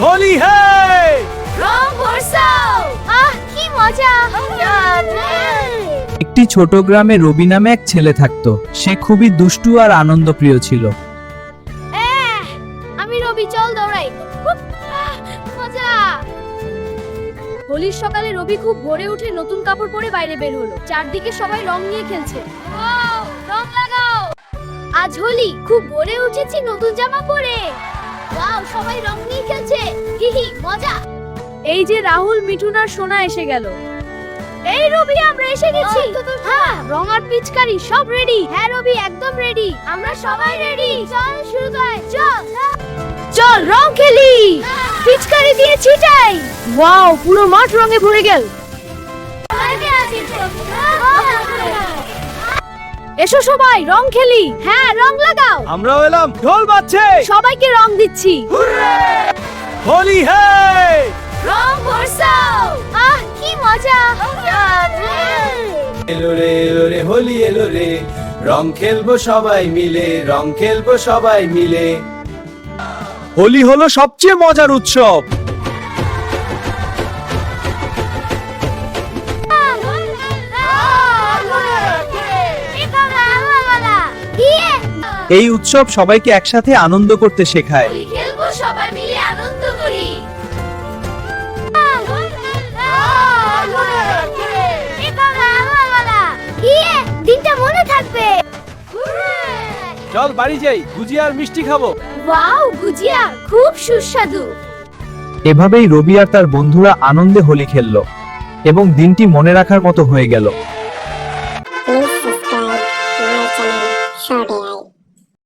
হোলি হে রং বর্ষাও কি মজা একটি ছোট গ্রামে রবি নামে এক ছেলে থাকতো। সে খুবই দুষ্টু আর আনন্দপ্রিয় ছিল। আমি রবি, চল দৌড়াই। মজা। হোলির সকালে রবি খুব ভোরে উঠে নতুন কাপড় পরে বাইরে বের হলো। চারদিকে সবাই রং নিয়ে খেলছে। রং লাগাও। আজ হোলি, খুব ভোরে উঠেছি নতুন জামা পরে। ওয়াও, সবাই রং নিয়ে খেলছে। হিহি, মজা। এই যে রাহুল, মিঠুন আর সোনা এসে গেল। এই রবি, আমরা এসে গেছি। হ্যাঁ, রং আর পিচকারি সব রেডি। হ্যাঁ রবি, একদম রেডি। আমরা সবাই রেডি। চল শুরু কর। চল চল রং খেলি। পিচকারি দিয়ে ছিটাই। ওয়াও, পুরো মাঠ রঙে ভরে গেল। এসো সবাই রং খেলি। হ্যাঁ, রং লাগাও। আমরাও এলাম, ঢোল বাজছে, সবাইকে রং দিচ্ছি। হোলি হে রং বর্ষাও। কি মজা। এলো রে হোলি এলো রে, রং খেলবো সবাই মিলে, রং খেলবো সবাই মিলে। হোলি হলো সবচেয়ে মজার উৎসব। এই উৎসব সবাইকে একসাথে আনন্দ করতে শেখায়। খেলবো সবাই মিলে, আনন্দ করি। দিনটা মনে থাকবে। চল বাড়ি যাই, গুজিয়া আর মিষ্টি খাবো। ওয়াও, গুজিয়া খুব সুস্বাদু। এভাবেই রবি আর তার বন্ধুরা আনন্দে হোলি খেলল এবং দিনটি মনে রাখার মতো হয়ে গেল। Please subscribe my channel, Shorty.